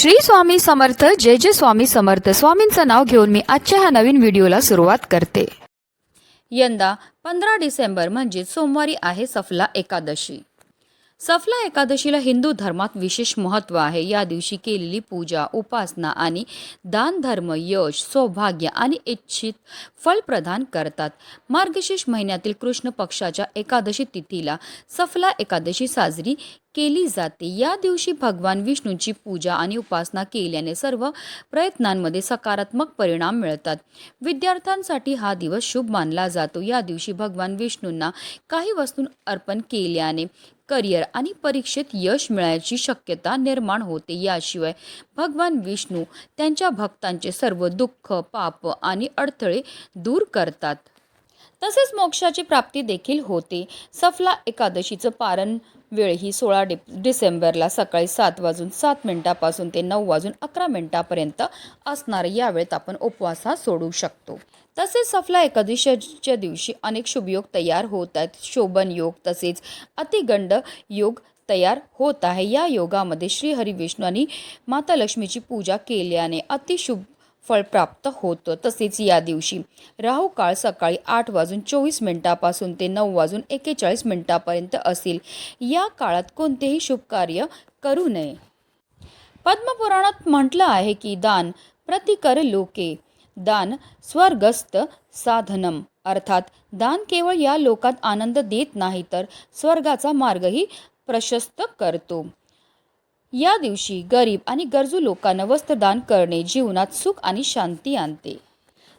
श्री स्वामी समर्थ. जय जय स्वामी समर्थ. स्वामींचं नाव घेऊन मी आजच्या ह्या नवीन व्हिडिओला सुरुवात करते. यंदा 15 डिसेंबर म्हणजे सोमवारी आहे सफला एकादशी. सफला एकादशीला हिंदू धर्मात विशेष महत्त्व आहे. या दिवशी केलेली पूजा, उपासना आणि दान धर्म यश, सौभाग्य आणि इच्छित फळ प्रदान करतात. मार्गशीर्ष महिन्यातील कृष्ण पक्षाच्या एकादशी तिथीला सफला एकादशी साजरी केली जाते. या दिवशी भगवान विष्णूंची पूजा आणि उपासना केल्याने सर्व प्रयत्नांमध्ये सकारात्मक परिणाम मिळतात. विद्यार्थ्यांसाठी हा दिवस शुभ मानला जातो. या दिवशी भगवान विष्णूंना काही वस्तू अर्पण केल्याने करिअर आणि परीक्षेत यश मिळण्याची शक्यता निर्माण होते. याशिवाय भगवान विष्णू त्यांच्या भक्तांचे सर्व दुःख, पाप आणि अडथळे दूर करतात. तसेच मोक्षाची प्राप्ती देखील होते. सफला एकादशीचं पारण वेळ ही 16 डिसेंबरला सकाळी 7:07 ते 9:11 असणार. या वेळेत आपण उपवास सोडू शकतो. तसेच सफला एकादशीच्या दिवशी अनेक शुभयोग तयार होत आहेत. शोभन योग तसेच अतिगंड योग तयार होत आहे. या योगामध्ये श्री हरी विष्णू आणि माता लक्ष्मीची पूजा केल्याने अतिशुभ फळ प्राप्त होतं. तसेच या दिवशी राहू काळ सकाळी 8:24 ते 9:41 असेल. या काळात कोणतेही शुभ कार्य करू नये. पद्मपुराणात म्हटलं आहे की दान प्रतिकर लोके, दान स्वर्गस्थ साधनम, अर्थात दान केवळ या लोकात आनंद देत नाही तर स्वर्गाचा मार्गही प्रशस्त करतो. या दिवशी गरीब आणि गरजू लोकांना वस्त्रदान करणे जीवनात सुख आणि शांती आणते.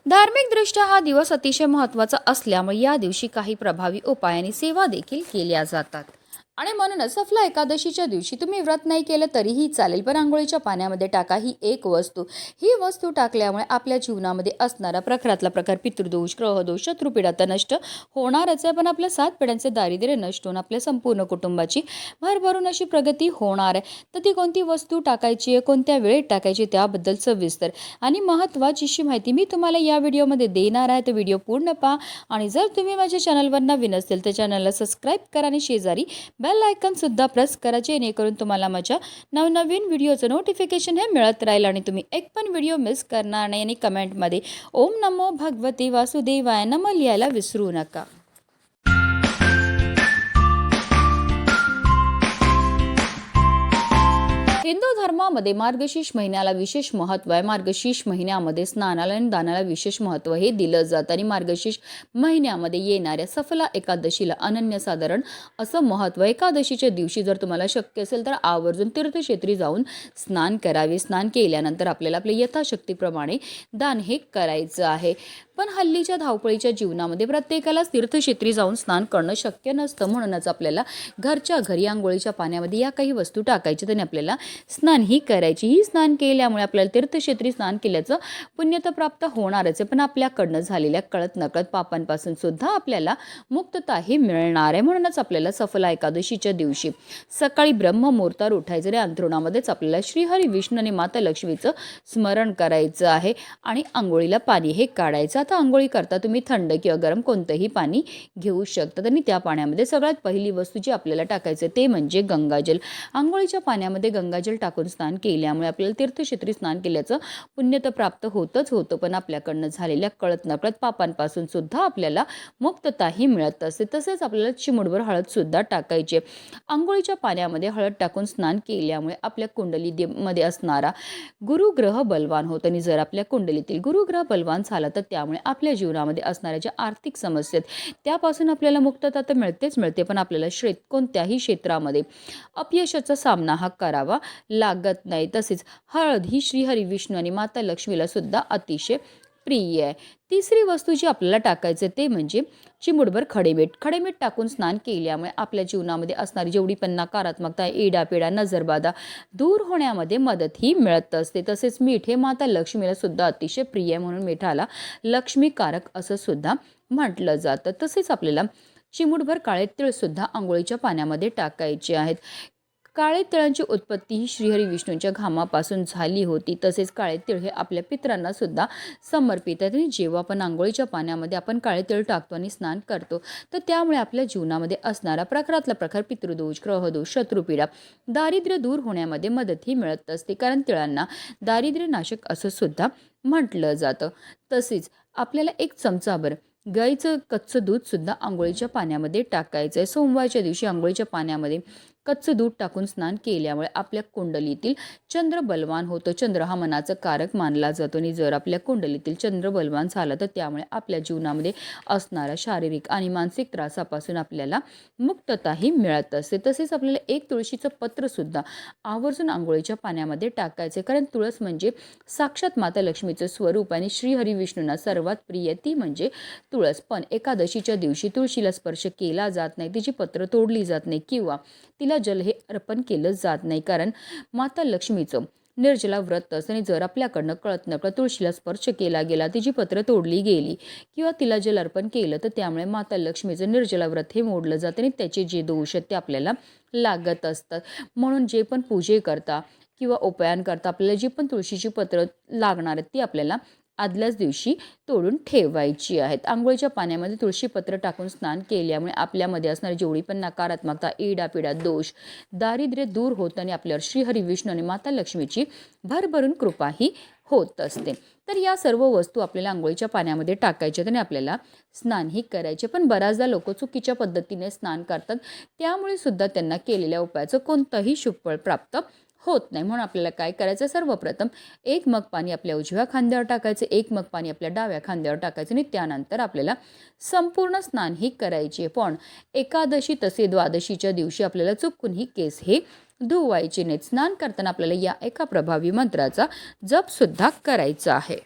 धार्मिकदृष्ट्या हा दिवस अतिशय महत्त्वाचा असल्यामुळे या दिवशी काही प्रभावी उपायांनी सेवा देखील केल्या जातात. आणि म्हणूनच सफला एकादशीच्या दिवशी तुम्ही व्रत नाही केलं तरीही चालेल, पण आंघोळीच्या पाण्यामध्ये टाका ही एक वस्तू. ही वस्तू टाकल्यामुळे आपल्या जीवनामध्ये असणारा प्रखरातला प्रकार, पितृदोष, ग्रहदोष, शत्रुपीडा तर नष्ट होणारच आहे, पण आपल्या 7 पिढ्यांचे दारिद्र्य नष्ट होऊन आपल्या संपूर्ण कुटुंबाची भरभरून अशी प्रगती होणार आहे. तर ती कोणती वस्तू टाकायची आहे, कोणत्या वेळेत टाकायची, त्याबद्दल सविस्तर आणि महत्त्वाची माहिती मी तुम्हाला या व्हिडिओमध्ये देणार आहे. तर व्हिडिओ पूर्ण पहा. आणि जर तुम्ही माझ्या चॅनलवर नवीन असेल तर चॅनलला सबस्क्राईब करा आणि शेजारी बेल आयकॉन सुद्धा प्रेस करा, जेणेकरून तुम्हाला माझ्या नवनवीन व्हिडिओचं नोटिफिकेशन हे मिळत राहील आणि तुम्ही एक पण व्हिडिओ मिस करणार नाही. आणि कमेंटमध्ये ओम नमो भगवते वासुदेवाय नमः लिहायला विसरू नका. हिंदू धर्मामध्ये मार्गशीर्ष महिन्याला विशेष महत्त्व आहे. मार्गशीर्ष महिन्यामध्ये स्नानाला आणि दानाला विशेष महत्त्व हे दिलं जातं आणि मार्गशीर्ष महिन्यामध्ये येणाऱ्या सफला एकादशीला अनन्यसाधारण असं महत्त्व. एकादशीच्या दिवशी जर तुम्हाला शक्य असेल तर आवर्जून तीर्थक्षेत्री जाऊन स्नान करावे. स्नान केल्यानंतर आपल्याला आपल्या यथाशक्तीप्रमाणे दान हे करायचं आहे. पण हल्लीच्या धावपळीच्या जीवनामध्ये प्रत्येकाला तीर्थक्षेत्री जाऊन स्नान करणं शक्य नसतं. म्हणूनच आपल्याला घरच्या घरी आंघोळीच्या पाण्यामध्ये या काही वस्तू टाकायच्या आणि आपल्याला स्नान ही करायची. ही स्नान केल्यामुळे आपल्याला तीर्थक्षेत्री स्नान केल्याचं पुण्य तर प्राप्त होणारच आहे, पण आपल्याकडनं झालेल्या कळत नकळत पापांपासून सुद्धा आपल्याला मुक्तताही मिळणार आहे. म्हणूनच आपल्याला सफला एकादशीच्या दिवशी सकाळी ब्रह्ममुहूर्तावर उठायचं आणि अंथरुणामध्येच आपल्याला श्रीहरी विष्णू आणि माता लक्ष्मीचं स्मरण करायचं आहे आणि आंघोळीला पाणी हे काढायचं. आता आंघोळी करता तुम्ही थंड किंवा गरम कोणतंही पाणी घेऊ शकतात आणि त्या पाण्यामध्ये सगळ्यात पहिली वस्तू जी आपल्याला टाकायचं ते म्हणजे गंगाजल. आंघोळीच्या पाण्यामध्ये गंगाजल टाकून स्नान केल्यामुळे आपल्याला तीर्थक्षेत्री स्नान केल्याचं पुण्य तर प्राप्त होतं, पण आपल्याकडनं झालेल्या कळत नकळत पापांपासून सुद्धा आपल्याला मुक्तताही मिळत असते. तसेच आपल्याला चिमूटभर हळद सुद्धा टाकायची. आंघोळीच्या पाण्यामध्ये हळद टाकून स्नान केल्यामुळे आपल्या कुंडलीमध्ये असणारा गुरुग्रह बलवान होतो आणि जर आपल्या कुंडलीतील गुरुग्रह बलवान झाला तर त्यामुळे आपल्या जीवनामध्ये असणाऱ्या ज्या आर्थिक समस्या आहेत त्यापासून आपल्याला मुक्तता तर मिळते, पण आपल्याला कोणत्याही क्षेत्रामध्ये अपयशाचा सामना हा करावा लागत नाही. तसेच हळद ही श्रीहरी विष्णू आणि माता लक्ष्मीला सुद्धा अतिशय प्रिय आहे. तिसरी वस्तू जी आपल्याला टाकायचं ते म्हणजे चिमूटभर खडेमीठ. खडेमीठ टाकून स्नान केल्यामुळे आपल्या जीवनामध्ये असणारी जेवढी पण नकारात्मकता, इडापिडा, नजरबाधा दूर होण्यामध्ये मदत ही मिळत असते. तसेच मीठ हे माता लक्ष्मीला सुद्धा अतिशय प्रिय आहे, म्हणून मिठाला लक्ष्मीकारक असं सुद्धा म्हटलं जातं. तसेच आपल्याला चिमूटभर काळे तीळ सुद्धा आंघोळीच्या पाण्यामध्ये टाकायचे आहेत. काळे तिळांची उत्पत्ती ही श्रीहरी विष्णूंच्या घामापासून झाली होती. तसेच काळे तीळ हे आपल्या पितरांना सुद्धा समर्पित आहेत. आणि जेव्हा आपण आंघोळीच्या पाण्यामध्ये आपण काळे तीळ टाकतो आणि स्नान करतो, तर त्यामुळे आपल्या जीवनामध्ये असणारा प्रखरातला प्रखर पितृदोष, ग्रहदोष, शत्रुपीडा, दारिद्र्य दूर होण्यामध्ये मदतही मिळत असते. कारण तिळांना दारिद्र्यनाशक असं सुद्धा म्हटलं जातं. तसेच आपल्याला 1 चमचाभर गाईचं कच्चं दूध सुद्धा आंघोळीच्या पाण्यामध्ये टाकायचं आहे. सोमवारच्या दिवशी आंघोळीच्या पाण्यामध्ये कच्चं दूध टाकून स्नान केल्यामुळे आपल्या कुंडलीतील चंद्र बलवान होतं. चंद्र हा मनाचं कारक मानला जातो आणि जर आपल्या कुंडलीतील चंद्र बलवान झाला तर त्यामुळे आपल्या जीवनामध्ये असणाऱ्या शारीरिक आणि मानसिक त्रासापासून आपल्याला मुक्तताही मिळत असते. तसेच आपल्याला 1 तुळशीचं पत्रसुद्धा आवर्जून आंघोळीच्या पाण्यामध्ये टाकायचे. कारण तुळस म्हणजे साक्षात माता लक्ष्मीचं स्वरूप आणि श्रीहरी विष्णूंना सर्वात प्रिय ती म्हणजे तुळस. पण एकादशीच्या दिवशी तुळशीला स्पर्श केला जात नाही, तिची पत्र तोडली जात नाही किंवा तिला जल हे अर्पण केलं जात नाही. कारण माता लक्ष्मीचं निर्जला व्रत असतं आणि जर आपल्याकडनं कळत नकळत तुळशीला स्पर्श केला गेला, तिची पत्र तोडली गेली किंवा तिला जल अर्पण केलं, तर त्यामुळे माता लक्ष्मीचं निर्जला व्रत हे मोडलं जातं आणि त्याचे जे दोष आहेत ते आपल्याला लागत असतात. म्हणून जे पण पूजे करता किंवा उपायन करता आपल्याला जी पण तुळशीची पत्र लागणार आहेत ती आपल्याला आदल्याच दिवशी तोडून ठेवायची आहेत. आंघोळीच्या पाण्यामध्ये तुळशीपत्र टाकून स्नान केल्यामुळे आपल्यामध्ये असणारी जेवढी पण नकारात्मकता, इडापिडा, दोष, दारिद्र्य दूर होतं आणि आपल्यावर श्रीहरी विष्णू आणि माता लक्ष्मीची भरभरून कृपाही होत असते. तर या सर्व वस्तू आपल्याला आंघोळीच्या पाण्यामध्ये टाकायच्या आणि आपल्याला स्नानही करायचे. पण बऱ्याचदा लोक चुकीच्या पद्धतीने स्नान करतात, त्यामुळे सुद्धा त्यांना केलेल्या उपायाचं कोणतंही शुभफळ प्राप्त होत नाही. म्हणून आपल्याला काय करायचं, सर्वप्रथम 1 मग पाणी आपल्या उजव्या खांद्यावर टाकायचं, 1 मग पाणी आपल्या डाव्या खांद्यावर टाकायचं आणि त्यानंतर आपल्याला संपूर्ण स्नान ही करायचे. पण एकादशी तसे द्वादशीच्या दिवशी आपल्याला चुकून ही केस हे धुवायचे नाहीत. स्नान करताना आपल्याला या एका प्रभावी मंत्राचा जप सुद्धा करायचा आहे.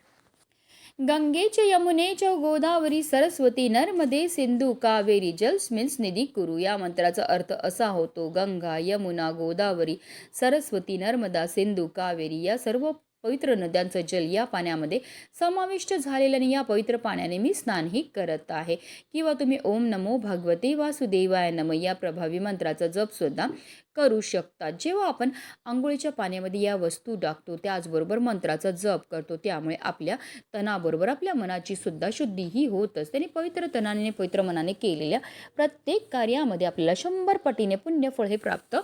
गंगेच यमुनेच गोदावरी सरस्वती नर्मदे सिंधू कावेरी जलस्मिन्स निधी कुरु. या मंत्राचा अर्थ असा होतो, गंगा, यमुना, गोदावरी, सरस्वती, नर्मदा, सिंधू, कावेरी या सर्व पवित्र नद्यांचं जल या पाण्यामध्ये समाविष्ट झालेलं आणि या पवित्र पाण्याने मी स्नानही करत आहे. किंवा तुम्ही ओम नमो भगवते वासुदेवाय नम या प्रभावी मंत्राचा जप सुद्धा करू शकता. जेव्हा आपण आंघोळीच्या पाण्यामध्ये या वस्तू टाकतो, त्याचबरोबर मंत्राचा जप करतो, त्यामुळे आपल्या तनाबरोबर आपल्या मनाची सुद्धा शुद्धीही होत असते आणि पवित्र तनाने, पवित्र मनाने केलेल्या प्रत्येक कार्यामध्ये आपल्याला 100 पटीने पुण्यफळ हे प्राप्त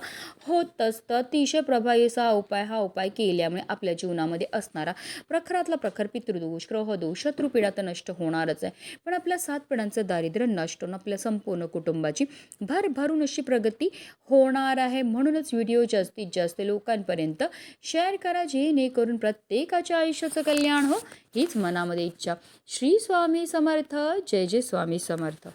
होत असतं. अतिशय प्रभावी असा हा उपाय केल्यामुळे आपल्या जीवनामध्ये असणारा प्रखरातला प्रखर पितृदोष, ग्रहदोष, शत्रुपीडा तर नष्ट होणारच आहे, पण आपल्या 7 पिढ्यांचं दारिद्र्य नष्ट होऊन आपल्या संपूर्ण कुटुंबाची भरभरून अशी प्रगती होणार आहे. म्हणूनच व्हिडिओ जास्तीत जास्त लोकांपर्यंत शेअर करा, जेणेकरून प्रत्येकाच्या आयुष्याचं कल्याण हो, हीच मनामध्ये इच्छा. श्री स्वामी समर्थ. जय जय स्वामी समर्थ.